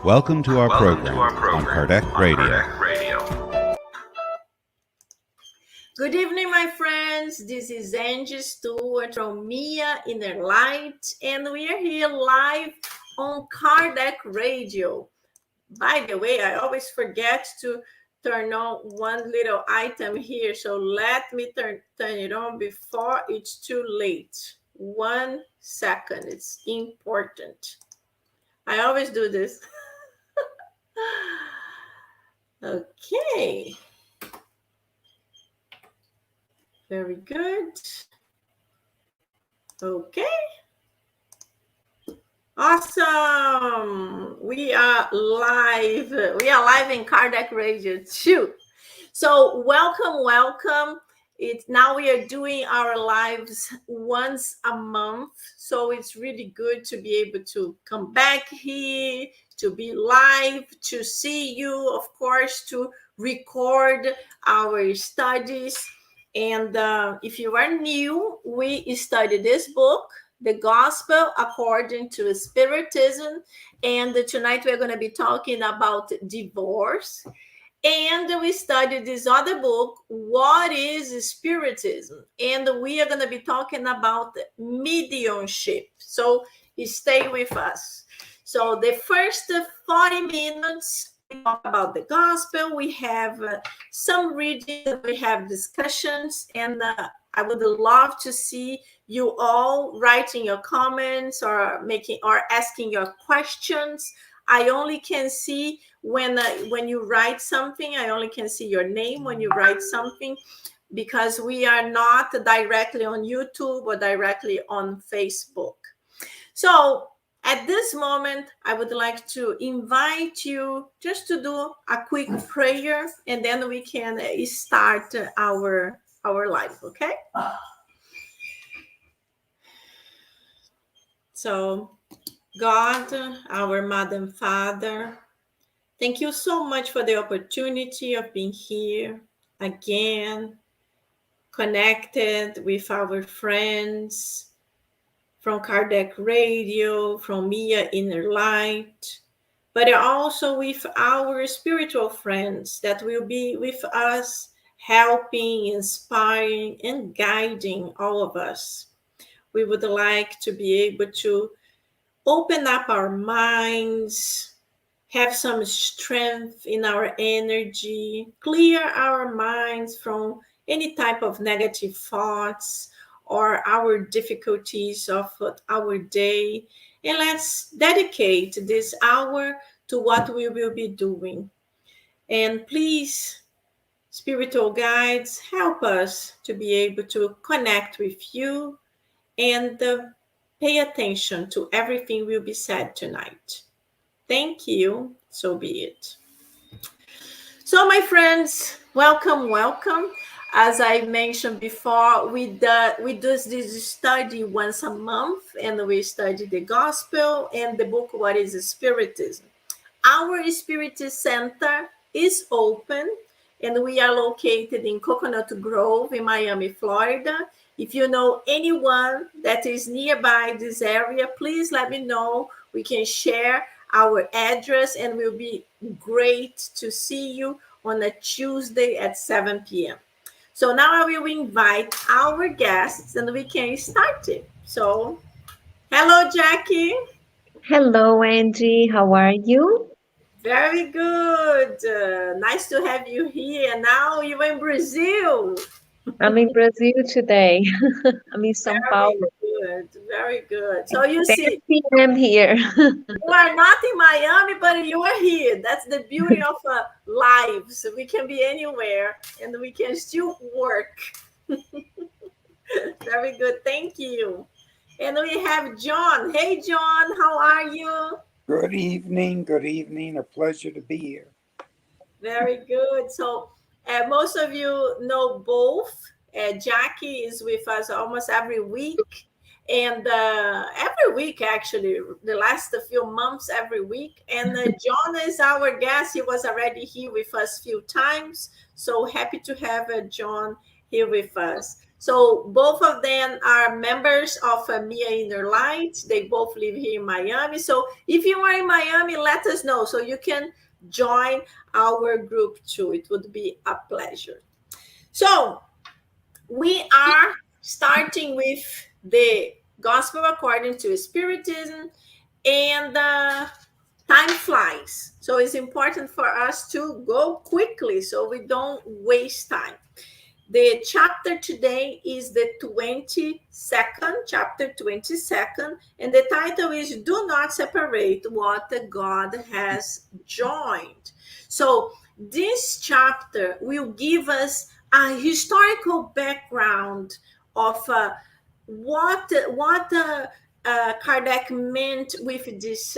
Welcome to our program on Kardec Radio. Good evening, my friends. This is Angy Stewart from InnerLight, and we are here live on Kardec Radio. By the way, I always forget to turn on one little item here, so let me turn it on before it's too late. 1 second, it's important. I always do this. Okay. Very good. Okay. Awesome. We are live. We are live in Kardec Radio too. So welcome. Now we are doing our lives once a month. So it's really good to be able to come back here, to be live, to see you, of course, to record our studies. And if you are new, we study this book, The Gospel According to Spiritism. And tonight we're going to be talking about divorce. And we studied this other book, What is Spiritism? And we are going to be talking about mediumship. So stay with us. So the first 40 minutes, we talk about the gospel. We have some reading, we have discussions, and I would love to see you all writing your comments or asking your questions. I only can see when you write something. I only can see your name when you write something, because we are not directly on YouTube or directly on Facebook. So at this moment, I would like to invite you just to do a quick prayer, and then we can start our life, okay? So, God, our Mother and Father, thank you so much for the opportunity of being here again, connected with our friends from Kardec Radio, from InnerLight, but also with our spiritual friends that will be with us, helping, inspiring, and guiding all of us. We would like to be able to open up our minds, have some strength in our energy, clear our minds from any type of negative thoughts or our difficulties of our day. And let's dedicate this hour to what we will be doing. And please, spiritual guides, help us to be able to connect with you and pay attention to everything will be said tonight. Thank you. So be it. So, my friends, welcome. As I mentioned before, we do this study once a month, and we study the gospel and the book, What is Spiritism? Our Spiritist Center is open, and we are located in Coconut Grove in Miami, Florida. If you know anyone that is nearby this area, please let me know. We can share our address, and we'll be great to see you on a Tuesday at 7 p.m. So now I will invite our guests, and we can start it. So, hello, Jackie. Hello, Angie. How are you? Very good. Nice to have you here. Now you're in Brazil. I'm in Brazil today. I'm in São Paulo. Very good. So you see, I'm here. you are not in Miami, but you are here. That's the beauty of lives. We can be anywhere, and we can still work. Very good. Thank you. And we have John. Hey, John, how are you? Good evening. A pleasure to be here. Very good. So most of you know both. Jackie is with us almost every week. And every week, actually, the last few months, every week. And John is our guest. He was already here with us a few times. So happy to have John here with us. So both of them are members of Mia InnerLight. They both live here in Miami. So if you are in Miami, let us know so you can join our group too. It would be a pleasure. So we are starting with the Gospel according to Spiritism, and time flies. So it's important for us to go quickly so we don't waste time. The chapter today is the 22nd, chapter 22nd, and the title is Do Not Separate What God Has Joined. So this chapter will give us a historical background of what Kardec meant with this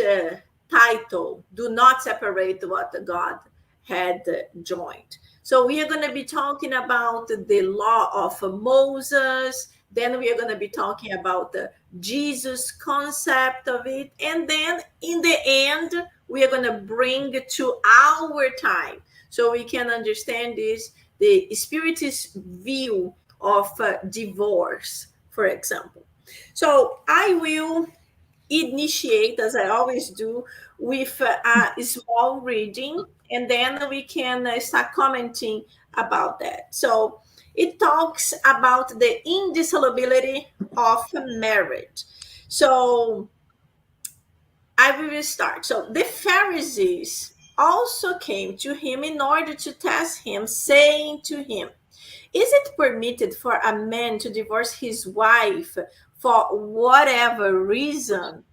title, Do Not Separate What God Had Joined. So we are going to be talking about the law of Moses. Then we are going to be talking about the Jesus concept of it. And then in the end, we are going to bring to our time so we can understand this, the Spiritist view of divorce, for example. So I will initiate, as I always do, with a small reading, and then we can start commenting about that. So it talks about the indissolubility of marriage. So I will start. So the Pharisees also came to him in order to test him, saying to him, is it permitted for a man to divorce his wife for whatever reason?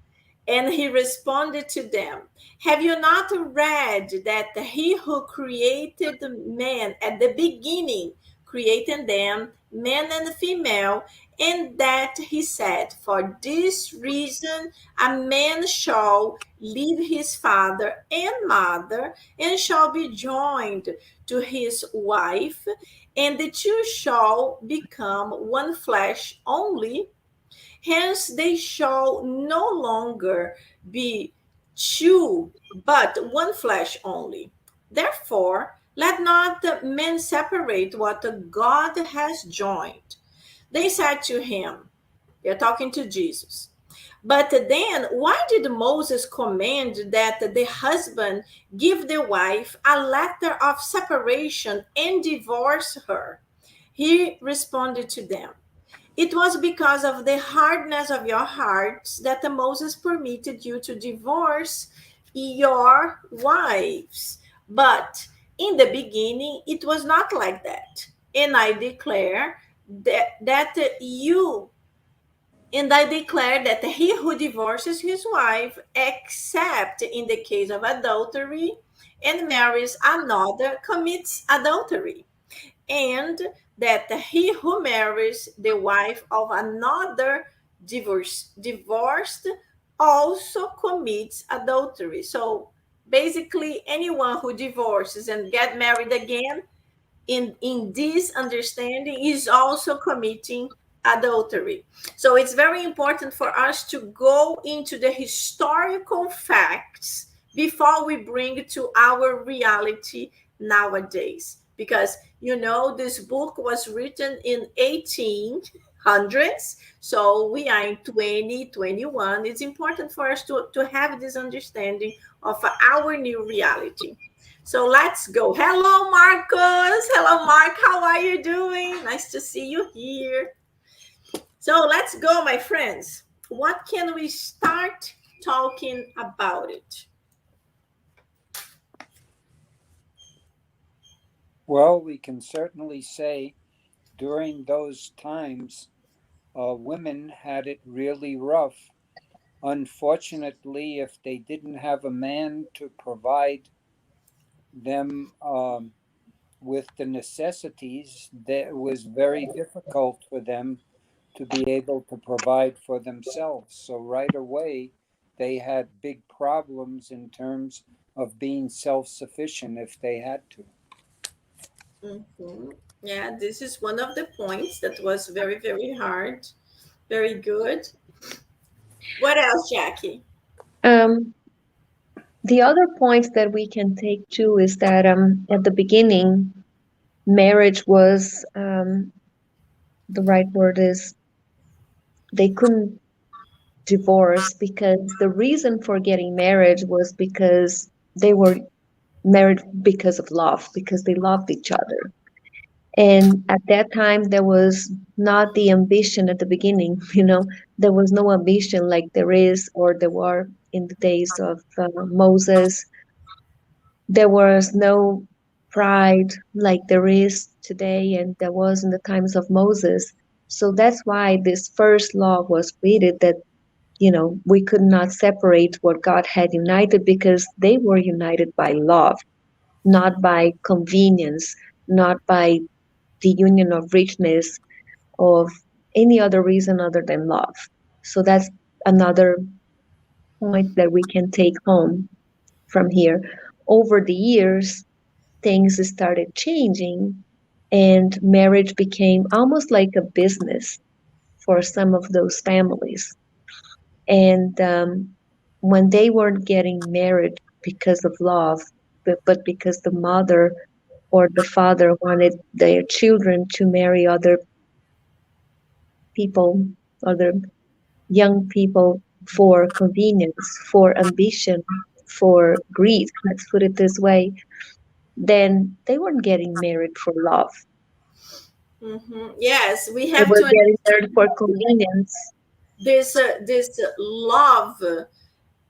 And he responded to them, have you not read that he who created man at the beginning created them, man and female, and that he said, for this reason a man shall leave his father and mother and shall be joined to his wife, and the two shall become one flesh only. Hence, they shall no longer be two, but one flesh only. Therefore, let not men separate what God has joined. They said to him, they're talking to Jesus. But then, why did Moses command that the husband give the wife a letter of separation and divorce her? He responded to them, it was because of the hardness of your hearts that Moses permitted you to divorce your wives. But in the beginning, it was not like that. And I declare that he who divorces his wife, except in the case of adultery, and marries another, commits adultery, and that he who marries the wife of another divorced also commits adultery. So basically, anyone who divorces and get married again in this understanding is also committing adultery. So it's very important for us to go into the historical facts before we bring it to our reality nowadays, because this book was written in 1800s, so we are in 2021. It's important for us to have this understanding of our new reality. So let's go. Hello, Marcos. Hello, Mark. How are you doing? Nice to see you here. So let's go, my friends. What can we start talking about it? Well, we can certainly say during those times, women had it really rough. Unfortunately, if they didn't have a man to provide them with the necessities, it was very difficult for them to be able to provide for themselves. So right away, they had big problems in terms of being self-sufficient if they had to. Mm-hmm. Yeah, this is one of the points that was very, very hard. Very good. What else, Jackie? The other point that we can take too is that at the beginning, marriage was the right word is, they couldn't divorce, because the reason for getting married was because they were married because of love, because they loved each other. And at that time, there was not the ambition at the beginning, there was no ambition like there is, or there were in the days of Moses. There was no pride like there is today, and there was in the times of Moses. So that's why this first law was created, that we could not separate what God had united, because they were united by love, not by convenience, not by the union of richness, of any other reason other than love. So that's another point that we can take home from here. Over the years, things started changing, and marriage became almost like a business for some of those families. And when they weren't getting married because of love, but because the mother or the father wanted their children to marry other people, other young people, for convenience, for ambition, for greed, let's put it this way, then they weren't getting married for love. Yes, we They have were to getting understand married for convenience. this love,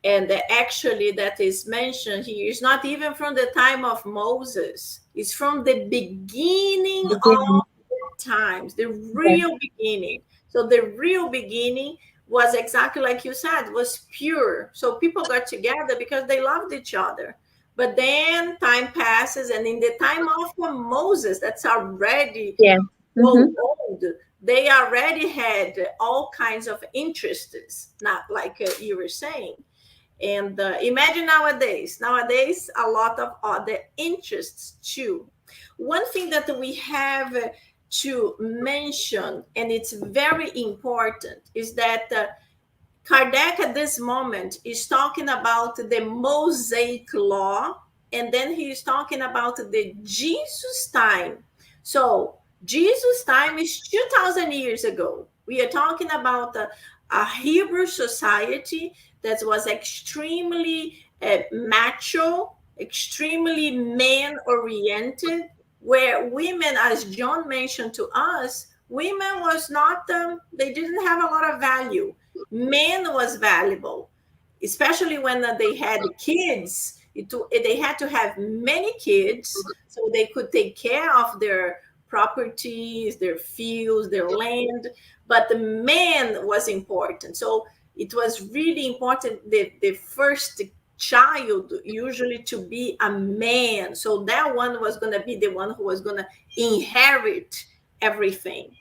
and actually that is mentioned here is not even from the time of Moses. It's from the beginning Beginning, of the times, the yes, real beginning. So the real beginning was exactly like you said, was pure. So people got together because they loved each other. But then time passes, and in the time of Moses, that's already yes. so Mm-hmm. old, they already had all kinds of interests, not like you were saying. And imagine nowadays a lot of other interests too. One thing that we have to mention, and it's very important, is that Kardec at this moment is talking about the Mosaic law, and then he is talking about the Jesus time. So Jesus time is 2000 years ago. We are talking about a Hebrew society that was extremely macho, extremely man oriented, where women, as John mentioned to us, women was not they didn't have a lot of value. Men was valuable, especially when they had kids. They had to have many kids so they could take care of their properties, their fields, their land. But the man was important. So it was really important, the first child usually to be a man. So that one was going to be the one who was going to inherit everything.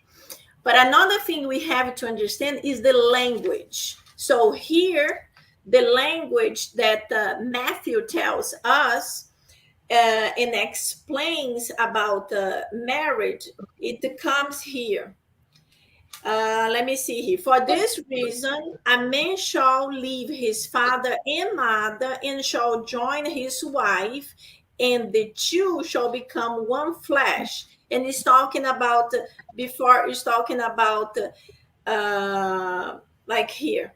But another thing we have to understand is the language. So here, the language that Matthew tells us and explains about marriage, it comes here. Let me see here. For this reason, a man shall leave his father and mother and shall join his wife, and the two shall become one flesh. And he's talking about, before he's talking about, like here.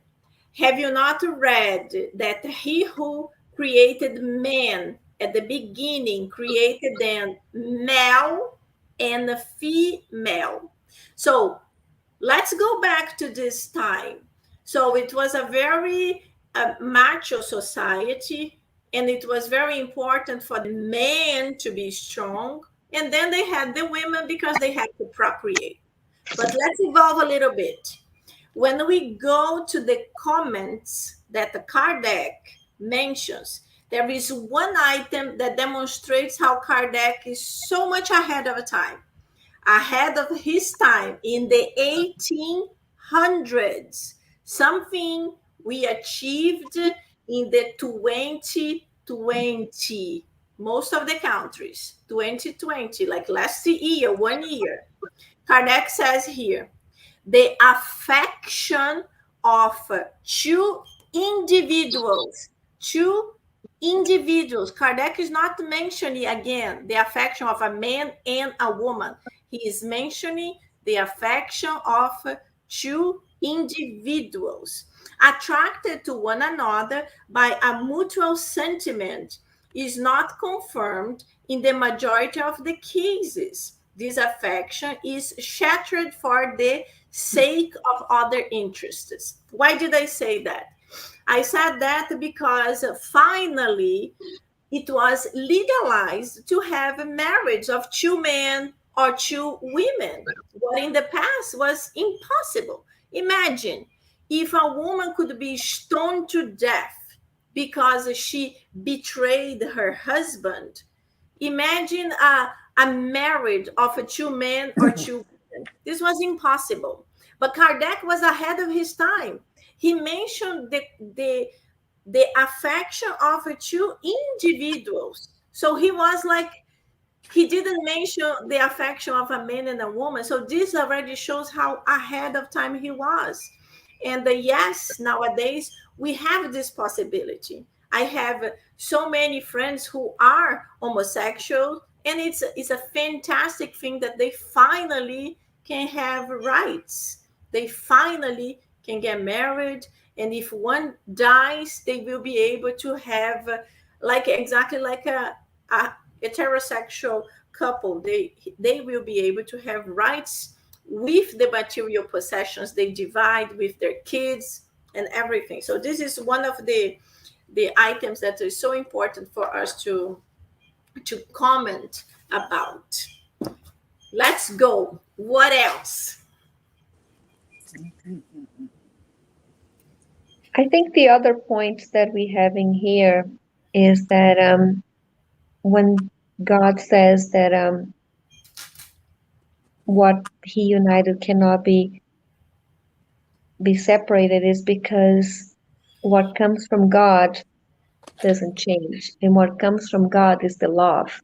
Have you not read that he who created man at the beginning created them male and female? So let's go back to this time. So it was a very macho society, and it was very important for the men to be strong. And then they had the women because they had to procreate. But let's evolve a little bit. When we go to the comments that the Kardec mentions, there is one item that demonstrates how Kardec is so much ahead of his time in the 1800s, something we achieved in the 2020, most of the countries, 2020, like last year, 1 year. Kardec says here, the affection of two individuals, two individuals. Kardec is not mentioning again the affection of a man and a woman. He is mentioning the affection of two individuals attracted to one another by a mutual sentiment is not confirmed in the majority of the cases. This affection is shattered for the sake of other interests. Why did I say that? I said that because finally it was legalized to have a marriage of two men or two women, what in the past was impossible. Imagine if a woman could be stoned to death because she betrayed her husband. Imagine a marriage of a two men or two women. This was impossible. But Kardec was ahead of his time. He mentioned the affection of two individuals. So he was like, he didn't mention the affection of a man and a woman. So this already shows how ahead of time he was. And yes, nowadays we have this possibility. I have so many friends who are homosexual, and it's a fantastic thing that they finally can have rights. They finally can get married, and if one dies, they will be able to have like exactly like a heterosexual couple. They will be able to have rights with the material possessions they divide with their kids and everything. So this is one of the items that is so important for us to comment about. Let's go. What else? I think the other point that we have in here is that when God says that what He united cannot be separated, is because what comes from God doesn't change, and what comes from God is the love.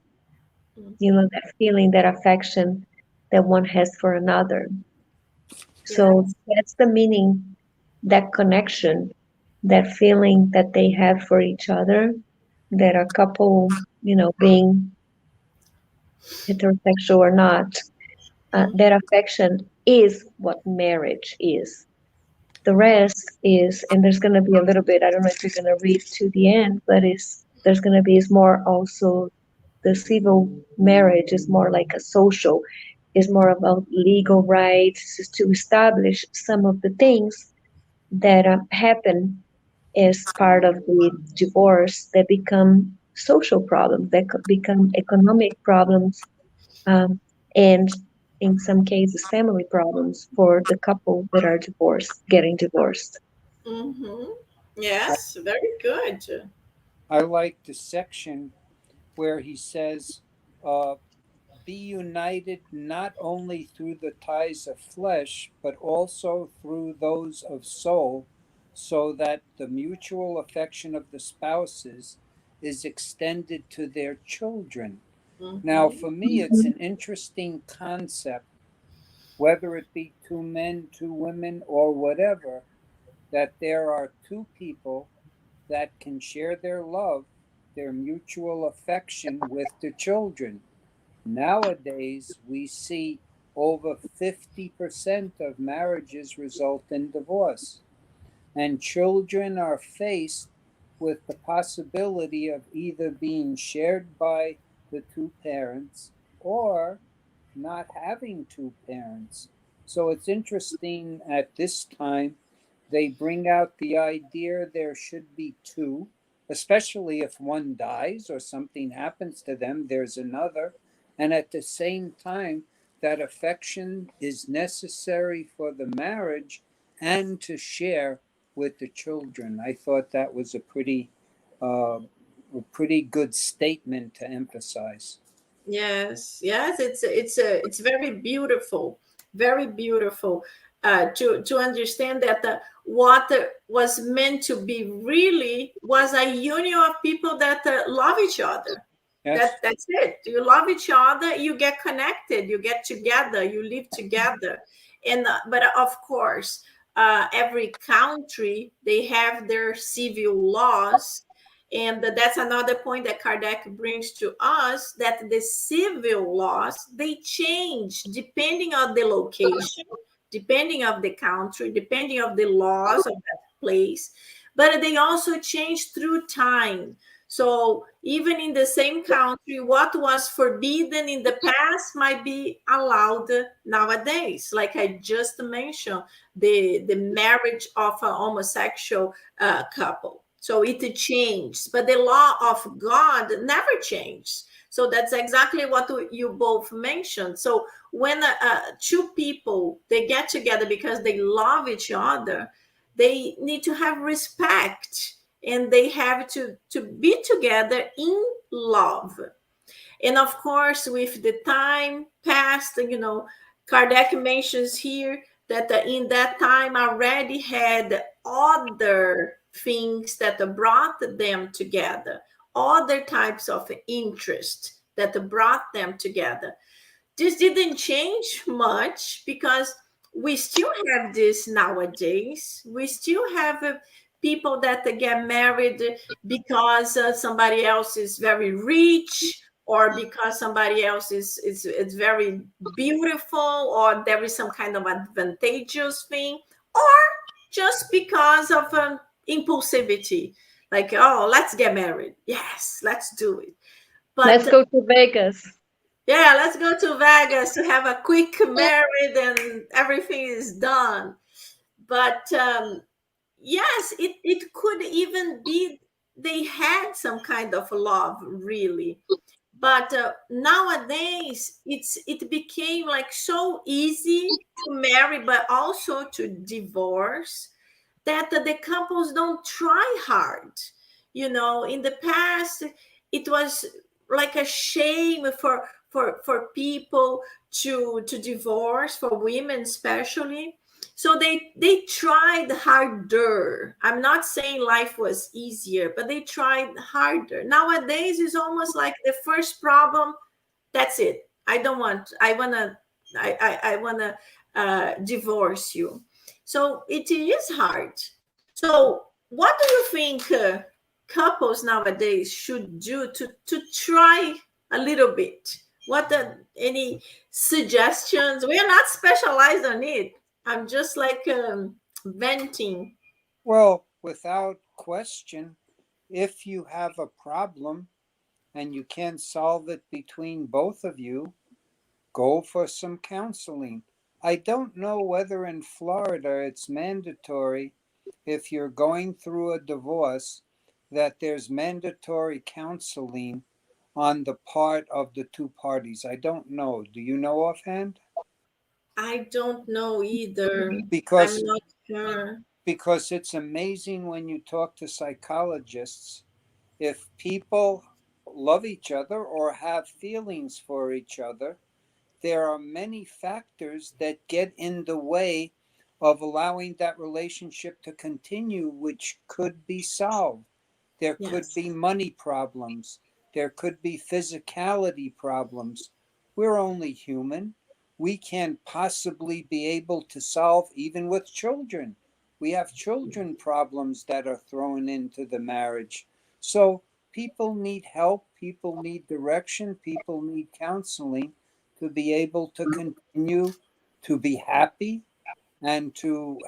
You know, that feeling, that affection that one has for another. So that's the meaning, that connection, that feeling that they have for each other, that a couple, you know, being heterosexual or not, that affection is what marriage is. The rest is, and there's going to be a little bit, I don't know if you're going to read to the end, but there's going to be, is more also, the civil marriage is more like a social, is more about legal rights, is to establish some of the things that happen as part of the divorce, that become social problems, that become economic problems, and in some cases family problems for the couple that are divorced, getting divorced. Mm-hmm. Yes, very good. I like the section where he says, be united not only through the ties of flesh, but also through those of soul, so that the mutual affection of the spouses is extended to their children. Now, Mm-hmm. for me, it's an interesting concept, whether it be two men, two women, or whatever, that there are two people that can share their love, their mutual affection with the children. Nowadays, we see over 50% of marriages result in divorce, and children are faced with the possibility of either being shared by the two parents or not having two parents. So it's interesting at this time they bring out the idea there should be two, especially if one dies or something happens to them, there's another. And at the same time, that affection is necessary for the marriage and to share with the children. I thought that was uh, a pretty good statement to emphasize. Yes, it's very beautiful, very beautiful to understand that what was meant to be really was a union of people that love each other. Yes. That's it. You love each other, you get connected, you get together, you live together, and but of course, every country they have their civil laws, And that's another point that Kardec brings to us, that the civil laws, they change depending on the location, depending of the country, depending of the laws of that place, but they also change through time. So even in the same country, what was forbidden in the past might be allowed nowadays. Like I just mentioned, the marriage of a homosexual couple. So it changed, but the law of God never changed. So that's exactly what you both mentioned. So when two people, they get together because they love each other, they need to have respect, and they have to be together in love. And of course, with the time passed, Kardec mentions here that in that time already had other things that brought them together, other types of interest that brought them together. This didn't change much because we still have this nowadays. We still have people that get married because somebody else is very rich, or because somebody else is very beautiful, or there is some kind of advantageous thing, or just because of impulsivity, like, oh, let's get married, yes, let's do it. But Let's go to Vegas. yeah, let's go to Vegas to have a quick married and everything is done. But yes, it could even be they had some kind of love, really. But nowadays, it became like so easy to marry, but also to divorce, that the couples don't try hard. In the past, it was like a shame for people to divorce, for women especially. So they tried harder. I'm not saying life was easier, but they tried harder. Nowadays, it's almost like the first problem, that's it. I want to divorce you. So it is hard. So what do you think couples nowadays should do to try a little bit? What any suggestions? We are not specialized on it. I'm just like venting. Well, without question, if you have a problem and you can't solve it between both of you, go for some counseling. I don't know whether in Florida it's mandatory, if you're going through a divorce, that there's mandatory counseling on the part of the two parties. I don't know. Do you know offhand? I don't know either. I'm Because not sure. because it's amazing when you talk to psychologists, if people love each other or have feelings for each other, there are many factors that get in the way of allowing that relationship to continue, which could be solved. There could Yes. be money problems. There could be physicality problems. We're only human. We can't possibly be able to solve, even with children. We have children problems that are thrown into the marriage. So people need help, people need direction, people need counseling to be able to continue to be happy and to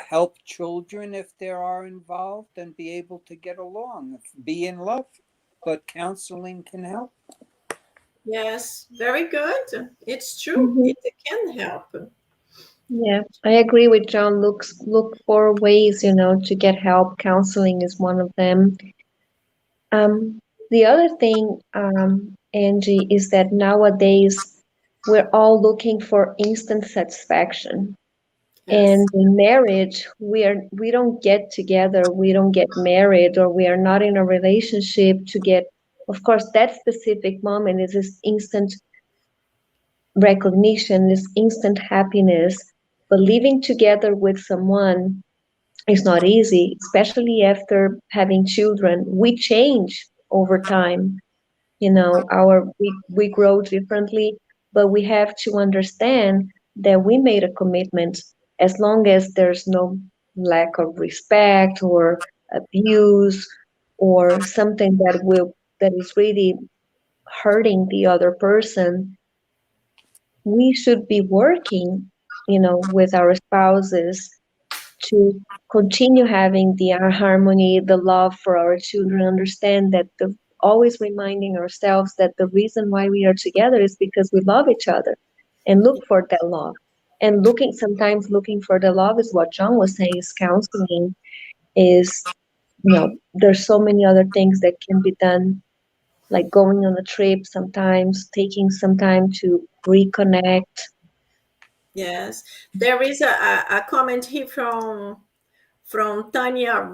help children if there are involved and be able to get along, be in love. But counseling can help. Yes, very good. It's true. Mhm. It can help. Yeah, I agree with John. Look for ways, to get help. Counseling is one of them. The other thing, Angie, is that nowadays we're all looking for instant satisfaction. Yes. And in marriage, we don't get together, we don't get married, or we are not in a relationship to get, of course, that specific moment is this instant recognition, this instant happiness. But living together with someone is not easy, especially after having children. We change over time. We grow differently, but we have to understand that we made a commitment. As long as there's no lack of respect or abuse or something that is really hurting the other person, we should be working, with our spouses to continue having the harmony, the love for our children, understand that always reminding ourselves that the reason why we are together is because we love each other, and look for that love. And sometimes looking for the love is what John was saying, is counseling, is, there's so many other things that can be done, like going on a trip sometimes, taking some time to reconnect. Yes, there is a comment here from Tanya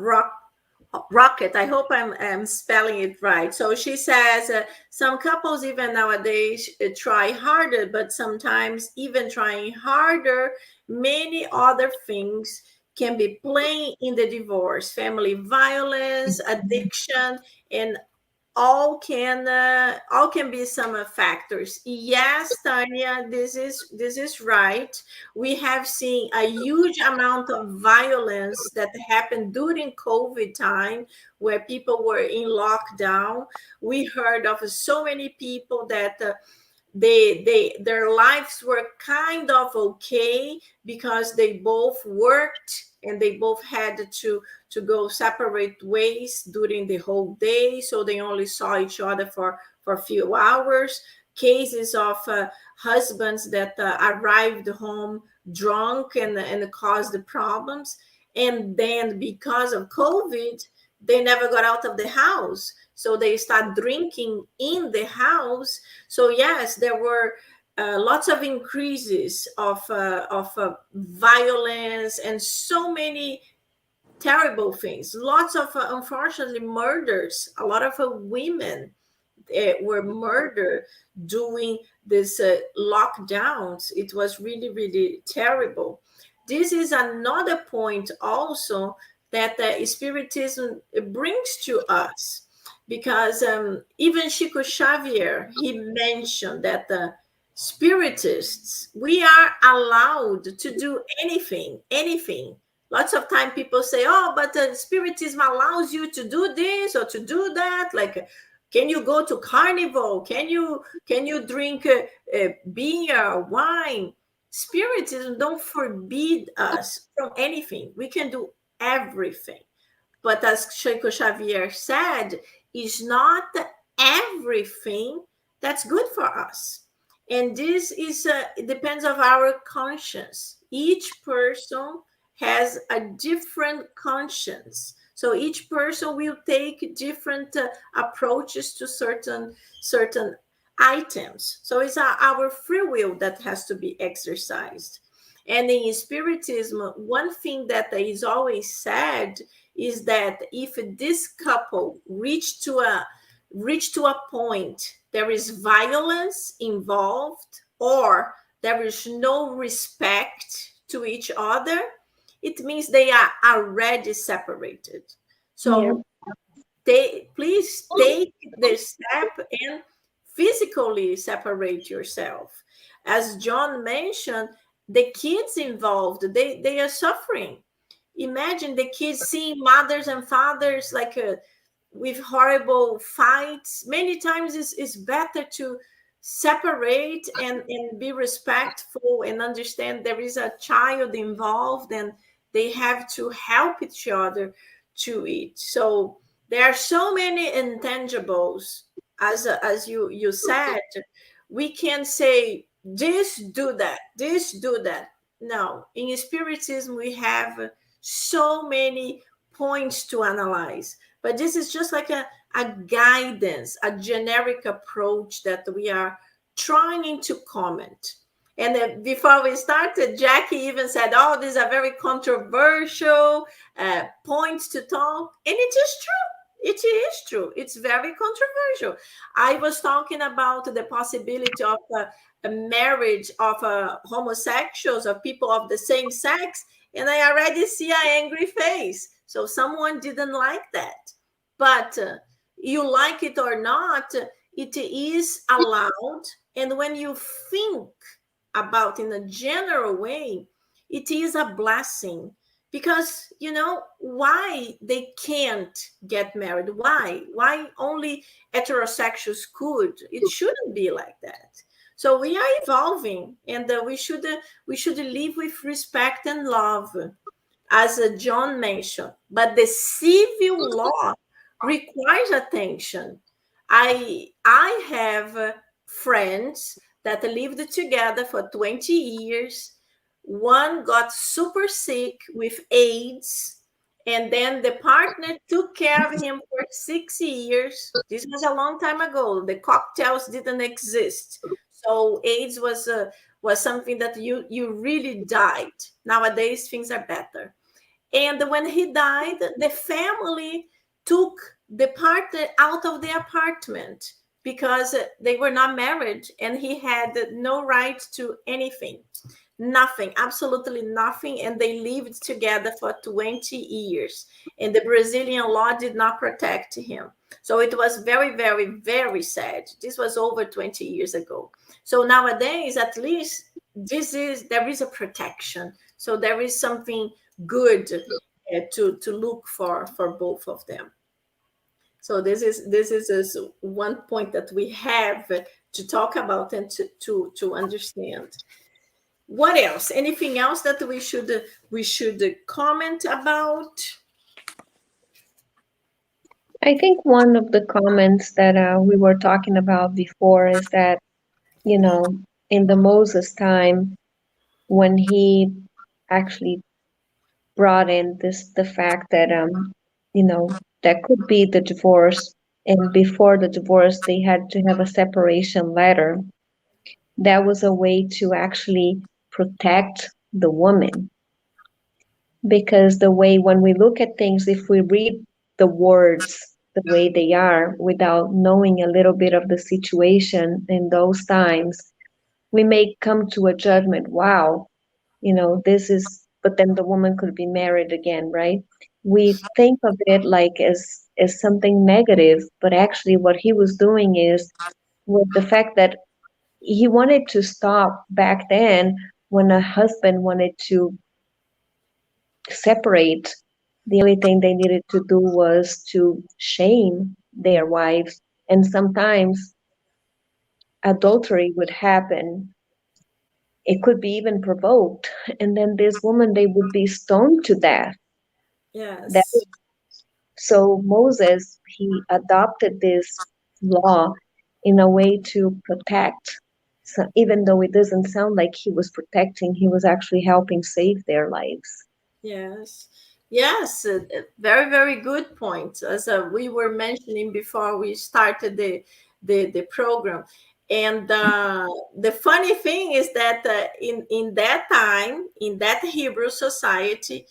Rocket. I hope I'm spelling it right. So she says, some couples even nowadays try harder, but sometimes even trying harder, many other things can be playing in the divorce, family violence, addiction, and all can be some factors. Yes, Tanya, this is right. We have seen a huge amount of violence that happened during COVID time, where people were in lockdown. We heard of so many people that their lives were kind of okay because they both worked and they both had to go separate ways during the whole day, so they only saw each other for a few hours. Cases of husbands that arrived home drunk and caused the problems, and then because of COVID they never got out of the house, so they start drinking in the house. So yes, there were lots of increases of violence and so many terrible things. Lots of unfortunately murders. A lot of women were murdered during this lockdowns. It was really, really terrible. This is another point also that Spiritism brings to us, because even Chico Xavier, he mentioned that the Spiritists, we are allowed to do anything, anything. Lots of time people say, oh, but Spiritism allows you to do this or to do that. Like, can you go to carnival? Can you drink beer, wine? Spiritism don't forbid us from anything. We can do everything. But as Chico Xavier said, is not everything that's good for us. And this is it depends of our conscience. Each person has a different conscience. So each person will take different approaches to certain items. So it's our free will that has to be exercised. And in Spiritism, one thing that is always said is that if this couple reach to a point, there is violence involved, or there is no respect to each other, it means they are already separated. So they please take the step and physically separate yourself. As John mentioned, the kids involved, they are suffering. Imagine the kids seeing mothers and fathers like with horrible fights. Many times it's better to separate and be respectful and understand there is a child involved and they have to help each other to it. So there are so many intangibles, as you said. We can say this, do that, this, do that. No, in Spiritism we have so many points to analyze, but this is just like a guidance, a generic approach that we are trying to comment. And before we started, Jackie even said, oh, these are very controversial points to talk. And it is true. It is true. It's very controversial. I was talking about the possibility of a marriage of homosexuals, of people of the same sex, and I already see an angry face. So someone didn't like that. But you like it or not, it is allowed. And when you think about in a general way, it is a blessing because why they can't get married? Why only heterosexuals could? It shouldn't be like that. So we are evolving, and we should live with respect and love, as John mentioned. But the civil law requires attention. I have friends that lived together for 20 years. One got super sick with AIDS, and then the partner took care of him for 6 years. This was a long time ago. The cocktails didn't exist, so AIDS was something that you really died. Nowadays, things are better. And when he died, the family took the partner out of the apartment because they were not married and he had no right to anything. Nothing, absolutely nothing. And they lived together for 20 years. And the Brazilian law did not protect him. So it was very, very, very sad. This was over 20 years ago. So nowadays, at least there is a protection. So there is something good to look for both of them. So this is one point that we have to talk about and to understand. What else? Anything else that we should comment about? I think one of the comments that we were talking about before is that, you know, in the Moses time, when he actually brought in the fact that, that could be the divorce, and before the divorce, they had to have a separation letter. That was a way to actually protect the woman. Because the way, when we look at things, if we read the words the way they are without knowing a little bit of the situation in those times, we may come to a judgment, wow, this is, but then the woman could be married again, right? We think of it like as something negative, but actually what he was doing is, with the fact that he wanted to stop back then when a husband wanted to separate, the only thing they needed to do was to shame their wives. And sometimes adultery would happen. It could be even provoked. And then this woman, they would be stoned to death. That, Yes. so Moses, he adopted this law in a way to protect. So even though it doesn't sound like he was protecting, he was actually helping save their lives. Yes. Yes, very, very good point. As we were mentioning before we started the program. And the funny thing is that in that time, in that Hebrew society,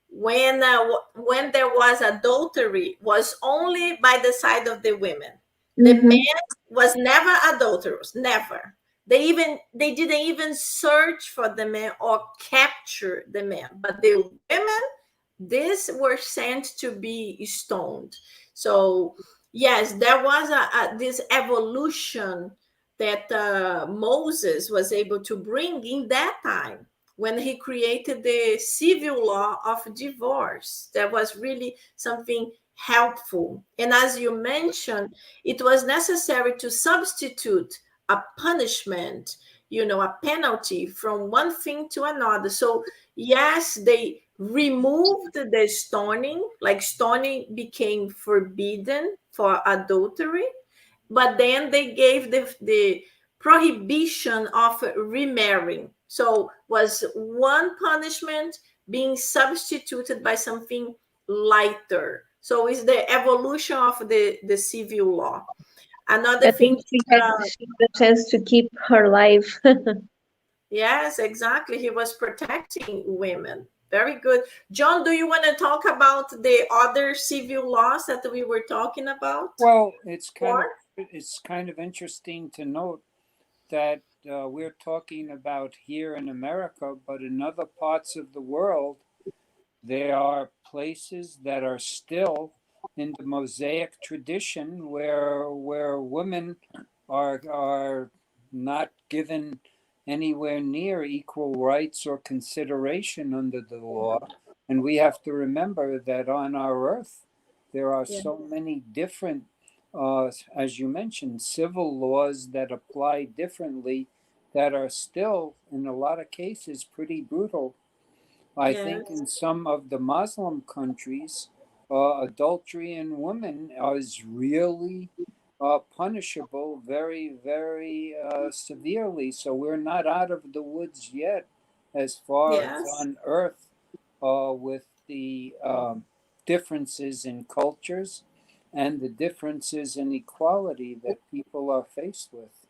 when there was adultery, was only by the side of the women. The Mm-hmm. men was never adulterous, never. They didn't even search for the men or capture the men, but the women, these were sent to be stoned. So yes, there was this evolution that Moses was able to bring in that time when he created the civil law of divorce. That was really something helpful. And as you mentioned, it was necessary to substitute a punishment, a penalty from one thing to another. So yes, they removed the stoning, like stoning became forbidden for adultery, but then they gave the prohibition of remarrying. So was one punishment being substituted by something lighter. So it's the evolution of the civil law. Another At thing, least she had the chance to keep her life. yes, exactly. He was protecting women. Very good. John, do you want to talk about the other civil laws that we were talking about? Well, it's kind of interesting to note that we're talking about here in America, but in other parts of the world, there are places that are still in the Mosaic tradition where women are not given anywhere near equal rights or consideration under the law. And we have to remember that on our earth, there are Yeah. so many different, as you mentioned, civil laws that apply differently that are still, in a lot of cases, pretty brutal. I think Yes. in some of the Muslim countries, adultery in women is really punishable very, very severely. So we're not out of the woods yet as far as Yes. on earth with the differences in cultures and the differences in equality that people are faced with.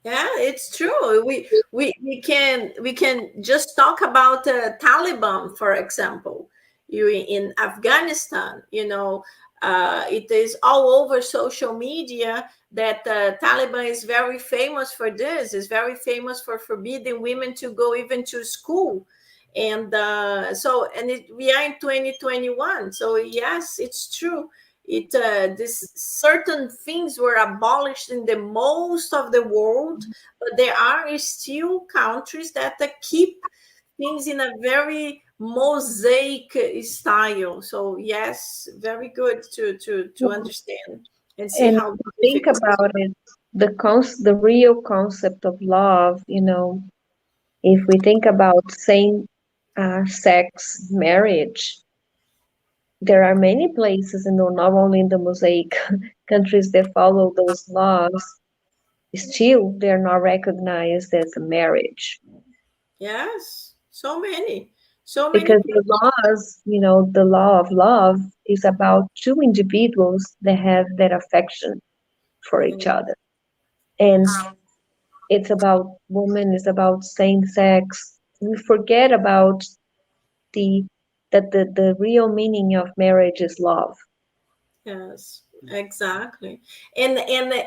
Yeah, it's true. We can just talk about Taliban, for example. You in Afghanistan, it is all over social media that Taliban is very famous for this. Is very famous for forbidding women to go even to school, and we are in 2021. So yes, it's true. This certain things were abolished in the most of the world, but there are still countries that keep things in a very mosaic style. So yes, very good to understand and see And how think difficult. about it, the real concept of love, if we think about same sex marriage, there are many places, not only in the Mosaic countries that follow those laws, still they're not recognized as a marriage. Yes, so many Because the people. laws, the law of love is about two individuals that have that affection for Yeah, each other. And it's about women, it's about same sex. We forget about the the real meaning of marriage is love. yes, exactly. And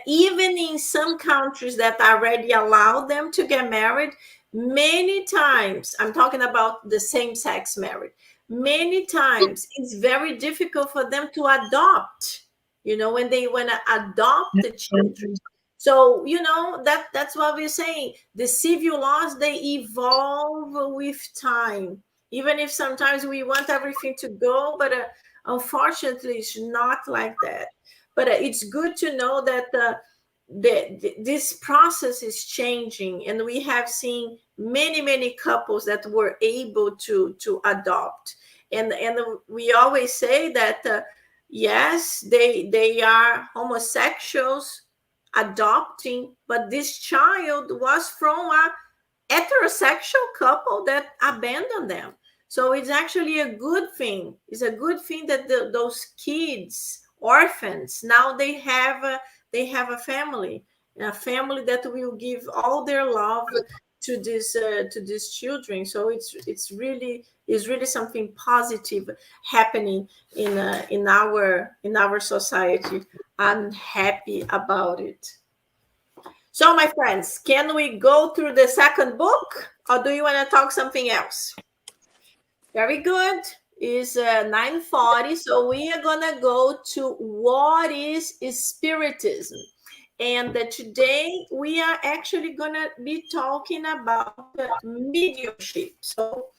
even in some countries that already allow them to get married, many times, I'm talking about the same-sex marriage, many times it's very difficult for them to adopt, when they want to adopt the children. So that's what we're saying. The civil laws, they evolve with time, even if sometimes we want everything to go, but unfortunately it's not like that. But it's good to know that this process is changing, and we have seen many couples that were able to adopt. And we always say that yes, they are homosexuals adopting, but this child was from a heterosexual couple that abandoned them. So it's actually a good thing. It's a good thing that those kids, orphans, now they have a family that will give all their love to these children. So it's really something positive happening in our society. I'm happy about it. So, my friends, can we go through the second book, or do you want to talk something else? Very good. It's 9:40, so we are gonna go to what is Spiritism, and today we are actually gonna be talking about mediumship. So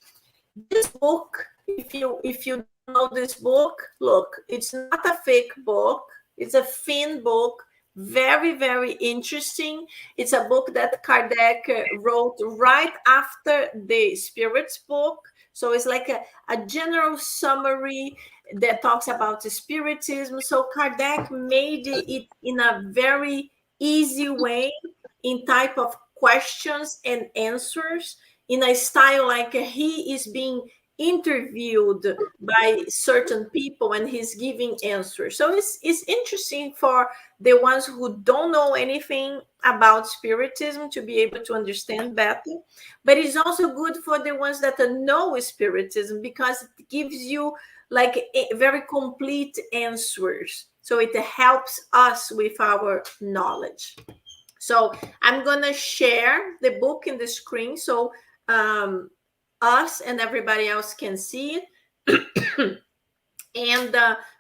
this book, if you don't know this book, look, it's not a fake book. It's a thin book, very very interesting. It's a book that Kardec wrote right after the Spirits book. So it's like a general summary that talks about spiritism. So Kardec made it in a very easy way, in type of questions and answers, in a style like he is being interviewed by certain people and he's giving answers. So it's interesting for the ones who don't know anything about spiritism to be able to understand better, but it's also good for the ones that know spiritism, because it gives you like very complete answers, so it helps us with our knowledge. So I'm gonna share the book in the screen, so us and everybody else can see it. And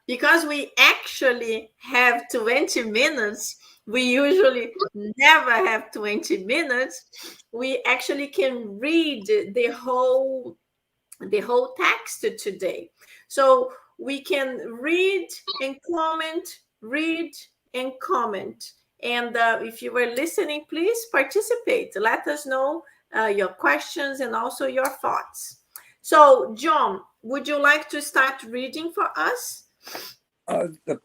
because we actually have 20 minutes, we usually never have 20 minutes. We actually can read the whole text today. So we can read and comment, read and comment. And if you were listening, please participate. Let us know your questions and also your thoughts. So, John, would you like to start reading for us? The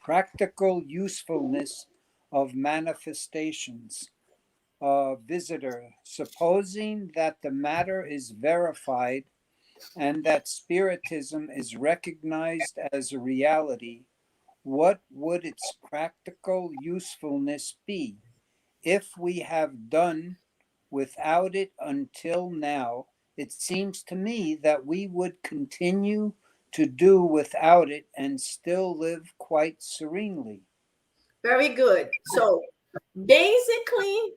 practical usefulness of manifestations. Visitor, supposing that the matter is verified and that Spiritism is recognized as a reality, what would its practical usefulness be? If we have done without it until now, it seems to me that we would continue to do without it and still live quite serenely. Very good. So basically,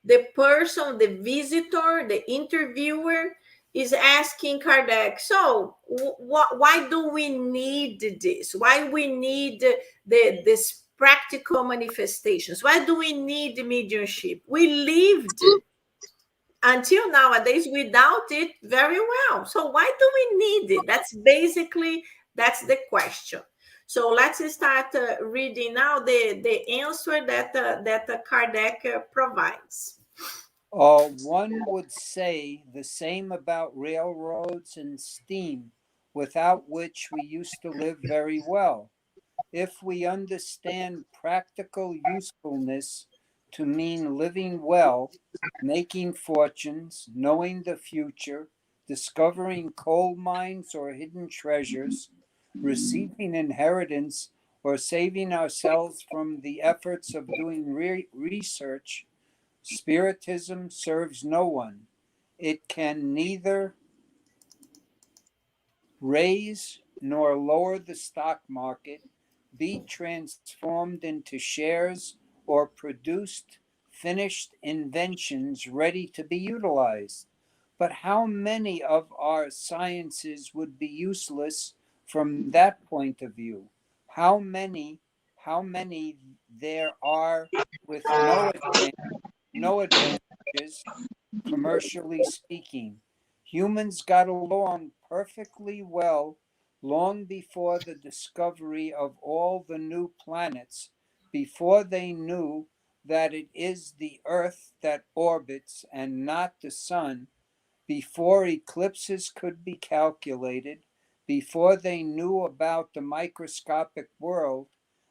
the person, the visitor, the interviewer is asking Kardec, so why do we need this? Why we need this practical manifestations? Why do we need mediumship? We lived until nowadays without it very well. So why do we need it? That's the question. So let's start reading now the answer that Kardec provides. One would say the same about railroads and steam, without which we used to live very well. If we understand practical usefulness to mean living well, making fortunes, knowing the future, discovering coal mines or hidden treasures, receiving inheritance, or saving ourselves from the efforts of doing research, Spiritism serves no one. It can neither raise nor lower the stock market, be transformed into shares, or produced finished inventions ready to be utilized. But how many of our sciences would be useless from that point of view? How many, how many there are with no advantages, commercially speaking. Humans got along perfectly well long before the discovery of all the new planets, before they knew that it is the Earth that orbits and not the Sun, before eclipses could be calculated, before they knew about the microscopic world,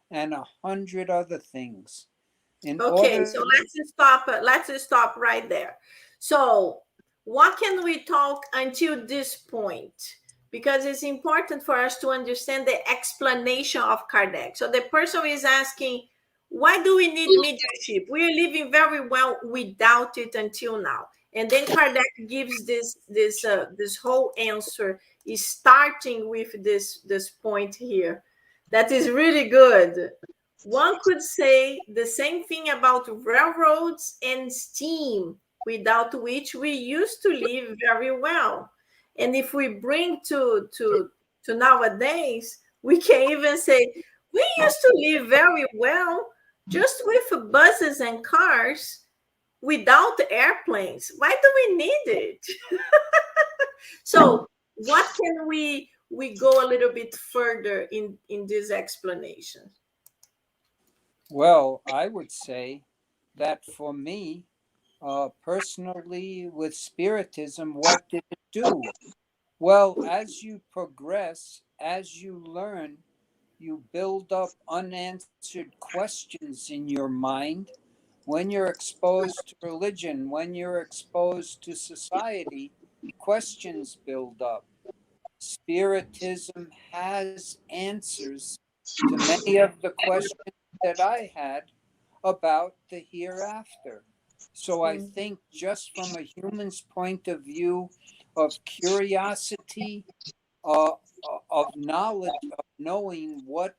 and 100 other things. In Okay, so order, let's stop right there. So what can we talk until this point? Because it's important for us to understand the explanation of Kardec. So the person is asking, why do we need mediumship? We are living very well without it until now. And then Kardec gives this whole answer, is starting with this point here. That is really good. One could say the same thing about railroads and steam, without which we used to live very well. And if we bring to nowadays, we can even say we used to live very well just with buses and cars without airplanes. Why do we need it? So what can we go a little bit further in this explanation? well, I would say that for me, personally, with Spiritism, what did it do? Well, as you progress, as you learn, you build up unanswered questions in your mind. When you're exposed to religion, when you're exposed to society, questions build up. Spiritism has answers to many of the questions that I had about the hereafter. So I think, just from a human's point of view of curiosity, uh, of knowledge, of knowing what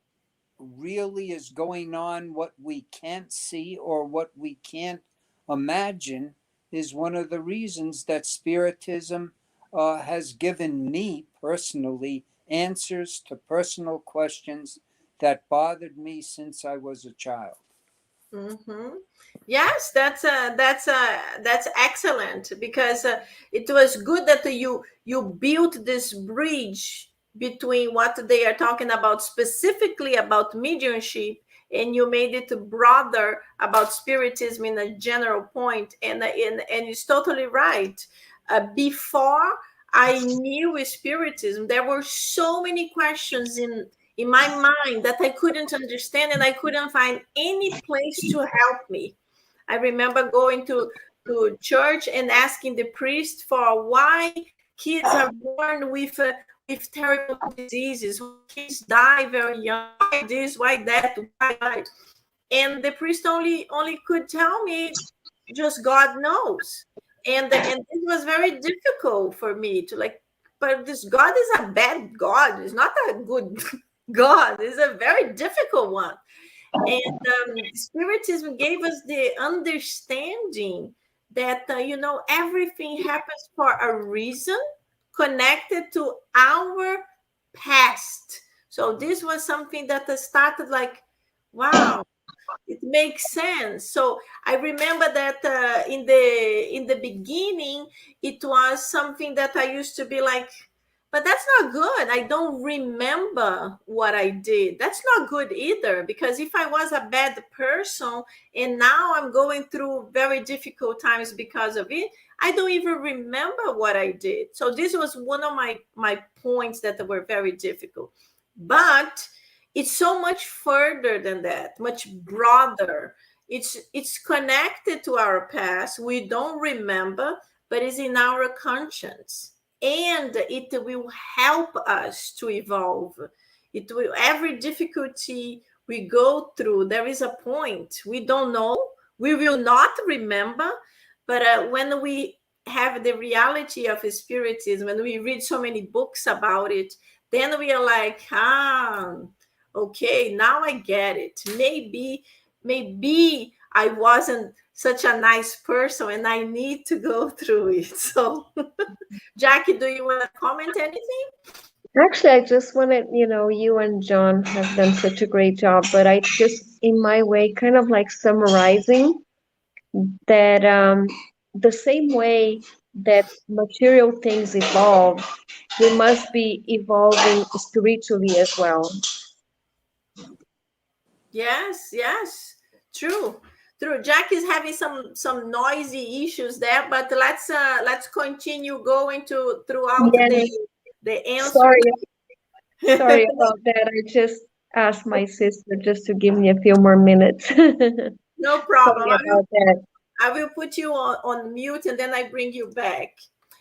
really is going on, what we can't see or what we can't imagine, is one of the reasons that Spiritism has given me personally answers to personal questions that bothered me since I was a child. Mm-hmm. Yes, that's excellent, because it was good that you built this bridge between what they are talking about specifically about mediumship, and you made it broader about spiritism in a general point, and it's totally right. Before I knew spiritism, there were so many questions in my mind that I couldn't understand, and I couldn't find any place to help me. I remember going to church and asking the priest for why kids are born with terrible diseases, why kids die very young, why this, why that, why. And the priest only could tell me, just God knows. And it was very difficult for me to like, but this God is a bad God. It's not a good God. It's a very difficult one. And Spiritism gave us the understanding that everything happens for a reason, connected to our past. So this was something that started like, wow, it makes sense. So I remember that in the beginning it was something that I used to be like, but that's not good. I don't remember what I did. That's not good either, because if I was a bad person and now I'm going through very difficult times because of it, I don't even remember what I did. So this was one of my points that were very difficult. But it's so much further than that, much broader. It's connected to our past. We don't remember, but it's in our conscience, and it will help us to evolve. It will, every difficulty we go through, there is a point we don't know, we will not remember, but when we have the reality of spiritism, when we read so many books about it, then we are like, okay, now I get it. Maybe I wasn't such a nice person and I need to go through it. So Jackie, do you want to comment anything? Actually, I just wanted, you and John have done such a great job, but I just, in my way, kind of like summarizing that the same way that material things evolve, we must be evolving spiritually as well. Yes, true. Jack is having some noisy issues there, but let's continue going to throughout Yes, the answer. sorry, sorry about that. I just asked my sister just to give me a few more minutes. Sorry No problem. about that. I will put you on mute and then I bring you back.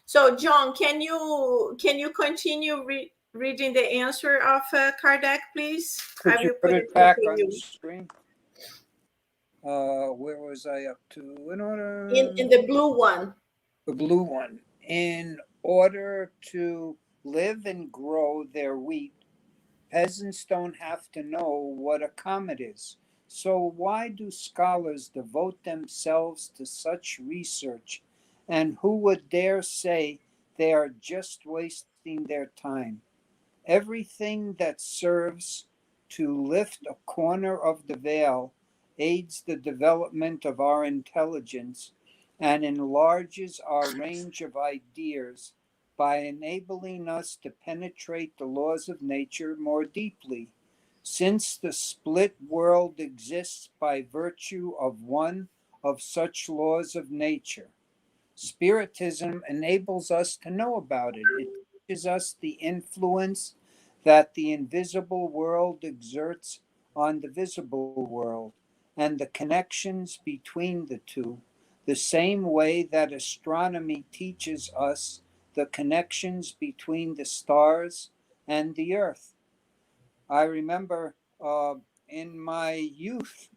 So John, can you continue reading the answer of Kardec, please? I Could you will put put it it here back for on the you. screen? Where was I up to? In order, In the blue one. the blue one. In order to live and grow their wheat, peasants don't have to know what a comet is. So why do scholars devote themselves to such research? And who would dare say they are just wasting their time? Everything that serves to lift a corner of the veil aids the development of our intelligence and enlarges our range of ideas by enabling us to penetrate the laws of nature more deeply. Since the split world exists by virtue of one of such laws of nature, Spiritism enables us to know about it. It teaches us the influence that the invisible world exerts on the visible world and the connections between the two, the same way that astronomy teaches us the connections between the stars and the earth. I remember in my youth,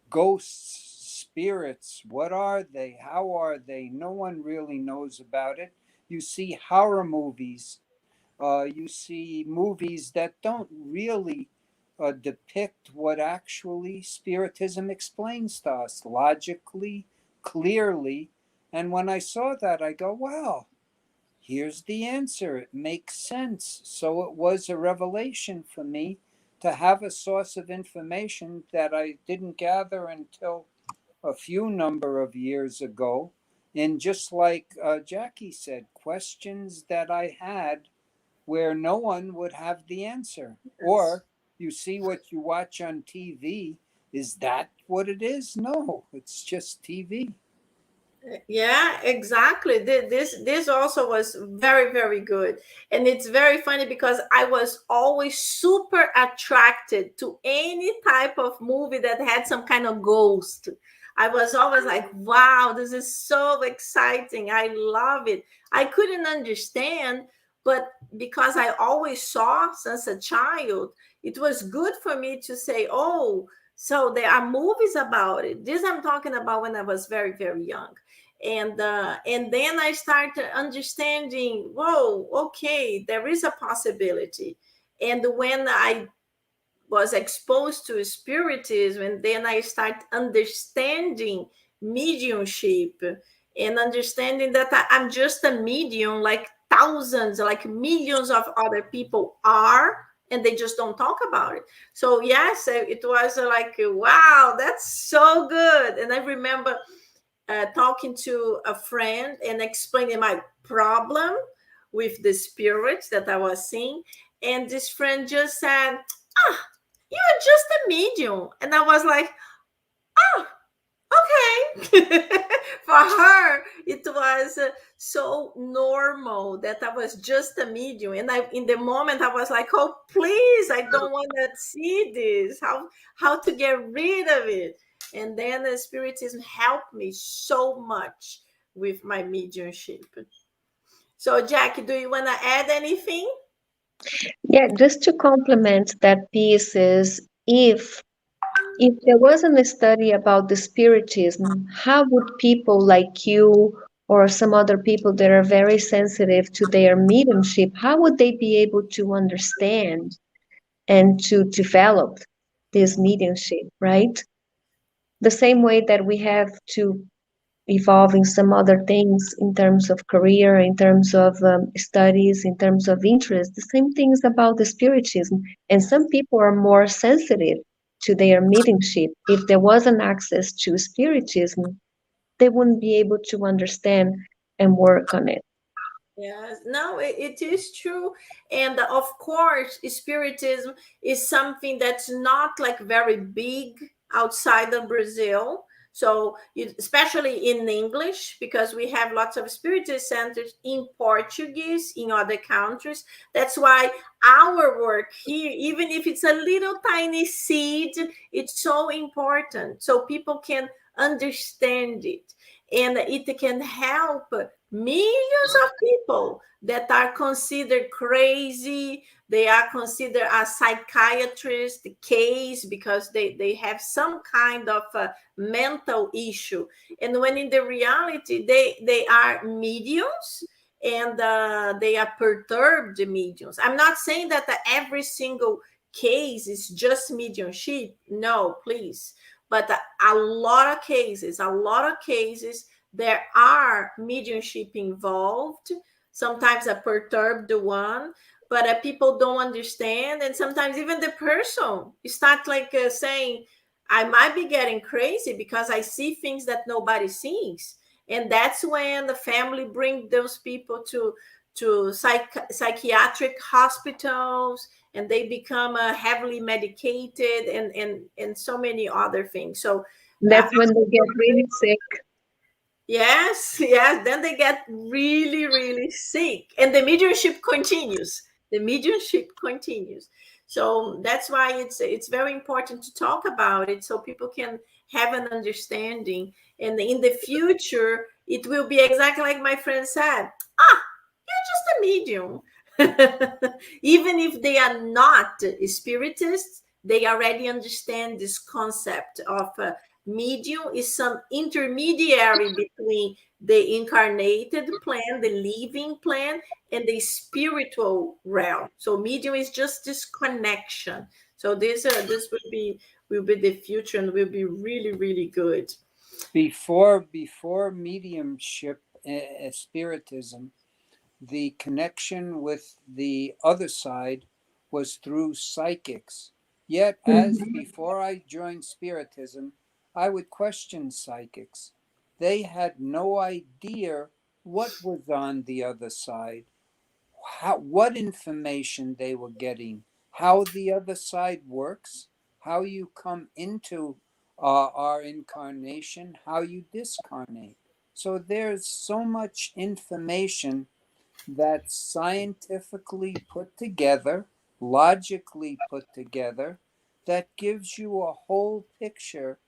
ghosts, spirits, what are they? How are they? No one really knows about it. You see horror movies, you see movies that don't really depict what actually Spiritism explains to us logically, clearly. And when I saw that, I go, wow, here's the answer. It makes sense. So it was a revelation for me to have a source of information that I didn't gather until a few number of years ago. And just like Jackie said, questions that I had where no one would have the answer. Or you see what you watch on TV. Is that what it is? No, it's just TV. Yeah, exactly. This also was very, very good. And it's very funny because I was always super attracted to any type of movie that had some kind of ghost. I was always like, wow, this is so exciting. I love it. I couldn't understand, but because I always saw since a child, it was good for me to say, oh, so there are movies about it. This I'm talking about when I was very, very young. And then I started understanding, whoa, okay, there is a possibility. And when I was exposed to spiritism, and then I start understanding mediumship and understanding that I'm just a medium, like thousands, like millions of other people are, and they just don't talk about it. So yes, it was like, wow, that's so good. And I remember talking to a friend and explaining my problem with the spirits that I was seeing. And this friend just said, ah, you're just a medium. And I was like, oh, okay. For her, it was so normal that I was just a medium. And in the moment, I was like, oh, please, I don't want to see this. How to get rid of it? And then the Spiritism helped me so much with my mediumship. So, Jackie, do you want to add anything? Yeah, just to complement that piece is if there wasn't a study about the spiritism, how would people like you or some other people that are very sensitive to their mediumship, how would they be able to understand and to develop this mediumship, right? The same way that we have to evolve in some other things in terms of career, in terms of studies, in terms of interest. The same things about the spiritism. And some people are more sensitive to their mediumship. If there wasn't access to spiritism, they wouldn't be able to understand and work on it. Yes, no, it is true. And of course, Spiritism is something that's not like very big outside of Brazil. So, especially in English, because we have lots of Spiritist centers in Portuguese in other countries. That's why our work here, even if it's a little tiny seed, it's so important so people can understand it. And it can help millions of people that are considered crazy. They are considered a psychiatrist case because they have some kind of mental issue. And when in the reality, they are mediums, and they are perturbed mediums. I'm not saying that every single case is just mediumship. No, please. But a lot of cases, there are mediumship involved, sometimes a perturbed one, but people don't understand. And sometimes even the person start like saying, I might be getting crazy because I see things that nobody sees. And that's when the family bring those people to psychiatric hospitals, and they become heavily medicated, and so many other things. So That's when they get really sick. yes, yes. Then they get really, really sick, and the mediumship continues. The mediumship continues. So that's why it's very important to talk about it so people can have an understanding. And in the future, it will be exactly like my friend said. Ah, you're just a medium. Even if they are not spiritists, they already understand this concept of medium is some intermediary between the incarnated plan, the living plan, and the spiritual realm. So medium is just this connection. So this will be the future, and will be really, really good. Before mediumship, spiritism, the connection with the other side was through psychics. Yet, as before I joined Spiritism, I would question psychics. They had no idea what was on the other side, what information they were getting, how the other side works, how you come into our incarnation, how you discarnate. So there's so much information that's scientifically put together, logically put together, that gives you a whole picture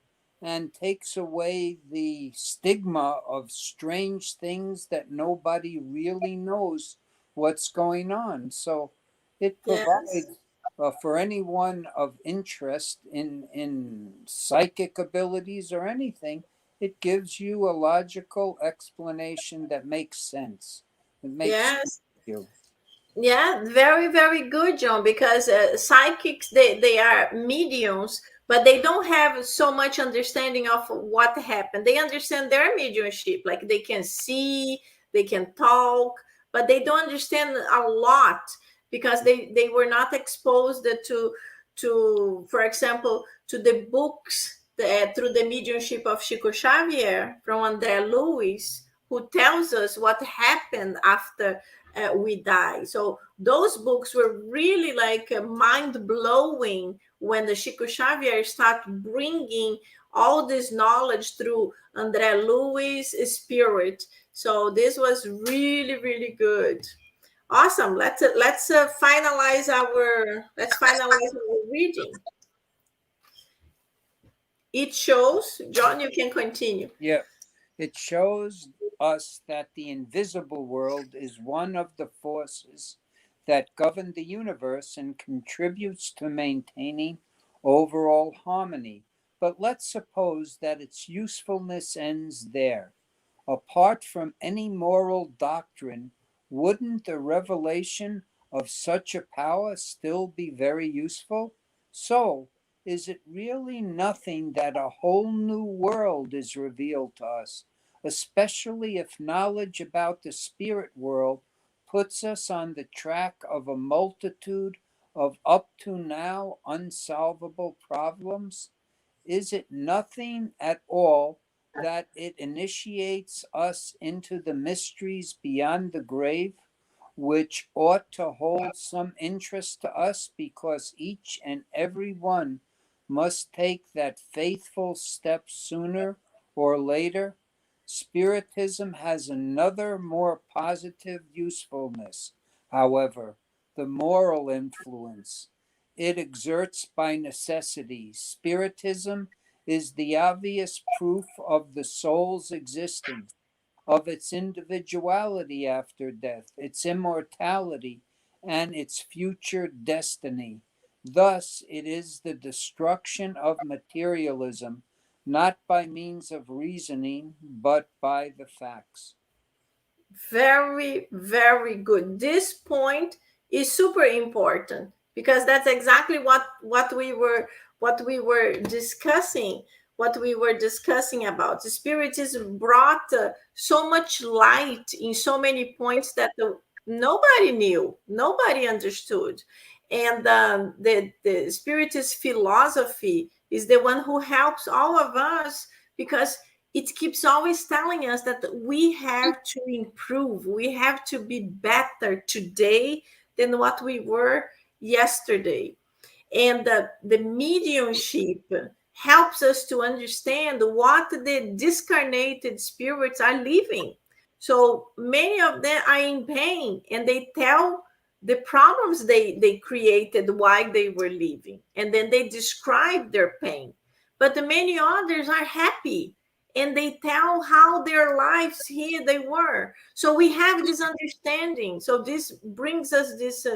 and takes away the stigma of strange things that nobody really knows what's going on. So it Yes. provides for anyone of interest in psychic abilities or anything, it gives you a logical explanation that makes sense. It makes Yes. you. Yeah, very, very good, John, because psychics, they are mediums, but they don't have so much understanding of what happened. They understand their mediumship, like they can see, they can talk, but they don't understand a lot because they were not exposed to, for example, to the books through the mediumship of Chico Xavier from André Luiz, who tells us what happened after we die. So those books were really like mind blowing when the Chico Xavier started bringing all this knowledge through André Luiz' spirit. So this was really, really good. Awesome. Let's finalize our reading. It shows, John, you can continue. Yeah. It shows us that the invisible world is one of the forces that govern the universe and contributes to maintaining overall harmony. But let's suppose that its usefulness ends there. Apart from any moral doctrine, wouldn't the revelation of such a power still be very useful? So, is it really nothing that a whole new world is revealed to us, especially if knowledge about the spirit world puts us on the track of a multitude of up to now unsolvable problems? Is it nothing at all that it initiates us into the mysteries beyond the grave, which ought to hold some interest to us because each and every one must take that faithful step sooner or later? Spiritism has another more positive usefulness, however, the moral influence it exerts by necessity. Spiritism is the obvious proof of the soul's existence, of its individuality after death, its immortality, and its future destiny. Thus, it is the destruction of materialism, not by means of reasoning, but by the facts. Very, very good. This point is super important because that's exactly what we were discussing. What we were discussing about the Spiritism brought so much light in so many points that nobody knew, nobody understood, and the Spiritist philosophy is the one who helps all of us because it keeps always telling us that we have to improve, we have to be better today than what we were yesterday. And the mediumship helps us to understand what the discarnated spirits are living. So many of them are in pain and they tell the problems they created while they were living, and then they describe their pain. But the many others are happy and they tell how their lives here they were. So we have this understanding. So this brings us this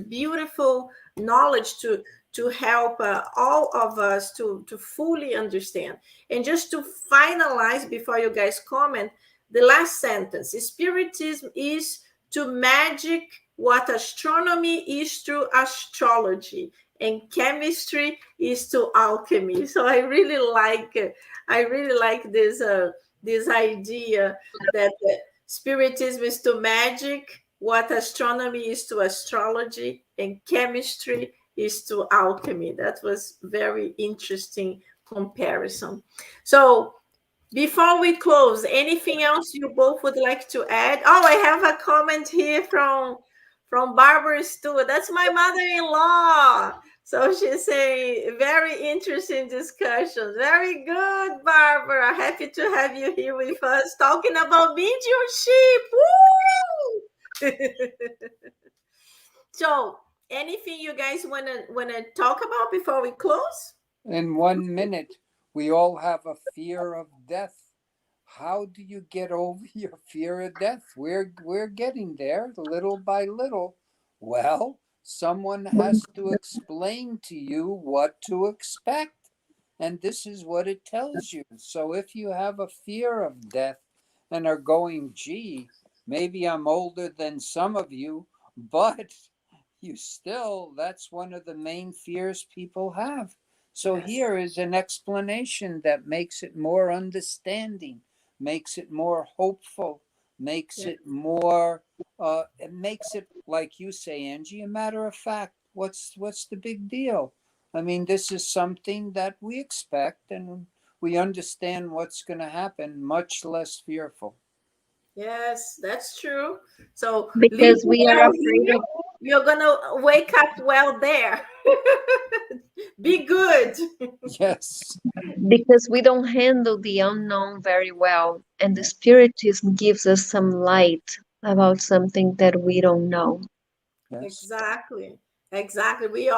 beautiful knowledge to help all of us to fully understand. And just to finalize before you guys comment, the last sentence: Spiritism is to magic what astronomy is to astrology, and chemistry is to alchemy. So I really like this idea that Spiritism is to magic what astronomy is to astrology, and chemistry is to alchemy. That was very interesting comparison. So before we close, anything else you both would like to add? Oh, I have a comment here from Barbara Stewart. That's my mother-in-law. So she's saying, very interesting discussion. Very good, Barbara. Happy to have you here with us talking about mediumship. Woo! So, anything you guys wanna talk about before we close? In 1 minute, we all have a fear of death. How do you get over your fear of death? We're getting there little by little. Well, someone has to explain to you what to expect. And this is what it tells you. So if you have a fear of death and are going, gee, maybe I'm older than some of you, but you still, that's one of the main fears people have. So Yes. here is an explanation that makes it more understanding, makes it more hopeful, makes Yeah. it more, it makes it, like you say, Angie, a matter of fact. What's the big deal? I mean, this is something that we expect and we understand what's going to happen, much less fearful. Yes, that's true. So live Because we are well afraid here, of you're gonna wake up well there. Be good. Yes. because we don't handle the unknown very well, and the spiritism gives us some light about something that we don't know. Yes. Exactly. Exactly. We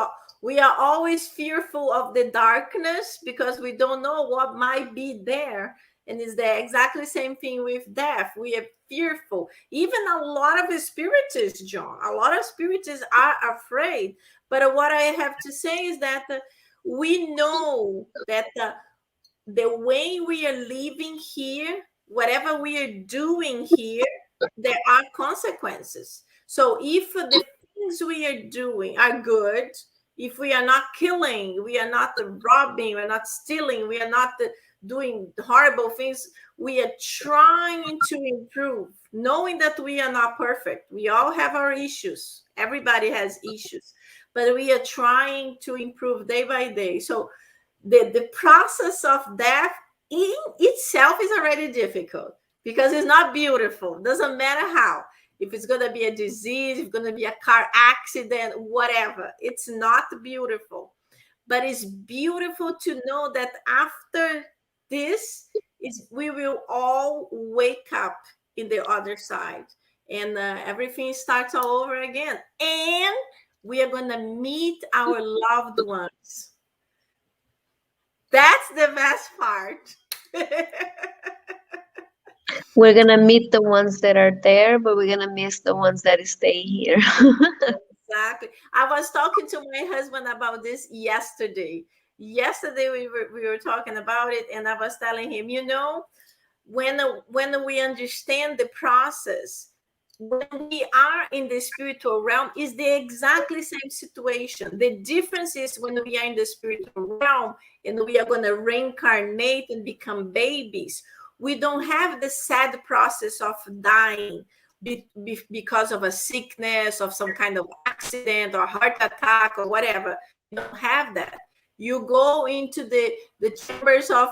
are always fearful of the darkness because we don't know what might be there. And it's the exactly same thing with death. We are fearful. Even a lot of spiritists, John, a lot of spiritists are afraid. But what I have to say is that we know that the way we are living here, whatever we are doing here, there are consequences. So if the things we are doing are good, if we are not killing, we are not robbing, we're not stealing, we are not doing horrible things, we are trying to improve, knowing that we are not perfect. We all have our issues. Everybody has issues, but we are trying to improve day by day. So the process of death in itself is already difficult because it's not beautiful. Doesn't matter how. If it's going to be a disease, if it's going to be a car accident, whatever, it's not beautiful. But it's beautiful to know that after this, we will all wake up in the other side and everything starts all over again. And we are going to meet our loved ones. That's the best part. We're gonna meet the ones that are there, but we're gonna miss the ones that stay here. Exactly. I was talking to my husband about this yesterday. Yesterday we were talking about it, and I was telling him, when we understand the process, when we are in the spiritual realm, is the exactly same situation. The difference is when we are in the spiritual realm and we are going to reincarnate and become babies, we don't have the sad process of dying because of a sickness, of some kind of accident or heart attack or whatever. You don't have that. You go into the chambers of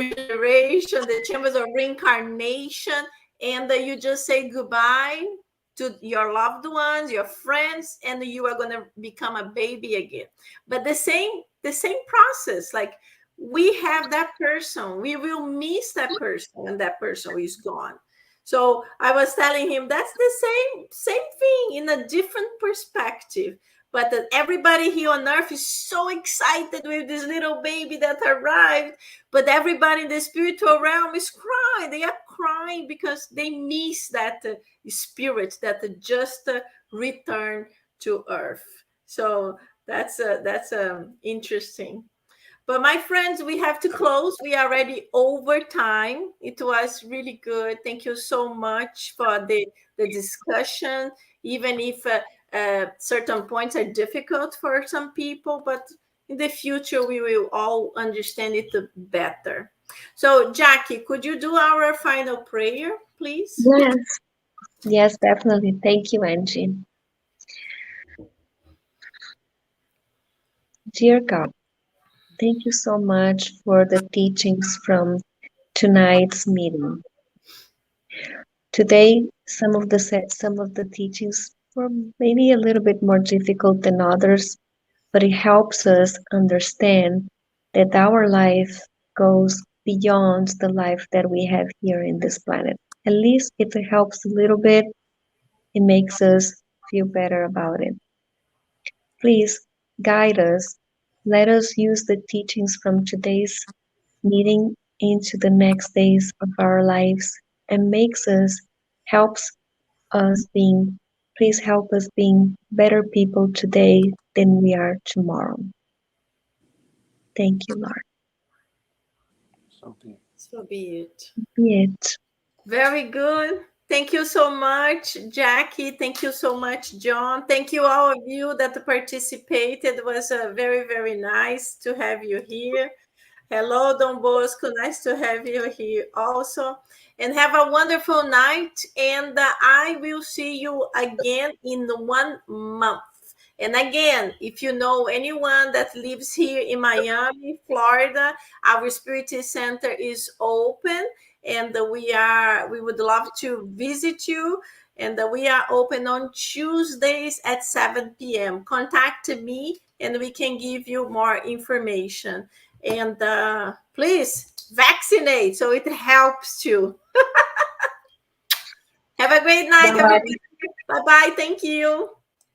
regeneration, the chambers of reincarnation, and you just say goodbye to your loved ones, your friends, and you are going to become a baby again. But the same process, like we have that person, we will miss that person when that person is gone. So I was telling him that's the same thing in a different perspective. But that everybody here on earth is so excited with this little baby that arrived, but everybody in the spiritual realm is crying. They are crying because they miss that spirit that just returned to earth. So that's interesting. But my friends, we have to close. We are already over time. It was really good. Thank you so much for the discussion, even if certain points are difficult for some people, but in the future, we will all understand it better. So, Jackie, could you do our final prayer, please? Yes, yes, definitely. Thank you, Angie. Dear God, thank you so much for the teachings from tonight's meeting. Today, some of the teachings were maybe a little bit more difficult than others, but it helps us understand that our life goes beyond the life that we have here in this planet. At least if it helps a little bit, it makes us feel better about it. Please guide us. Let us use the teachings from today's meeting into the next days of our lives and helps us being please help us being better people today than we are tomorrow. Thank you, Lord. So be it. So be it. Be it. Very good. Thank you so much, Jackie. Thank you so much, John. Thank you, all of you that participated. It was very, very nice to have you here. Hello, Don Bosco. Nice to have you here also. And have a wonderful night. And I will see you again in 1 month. And again, if you know anyone that lives here in Miami, Florida, our Spiritist Center is open, and we would love to visit you. And we are open on Tuesdays at 7 p.m. Contact me, and we can give you more information. And please vaccinate so it helps too. Have a great night, Bye. everybody. Bye bye. Thank you.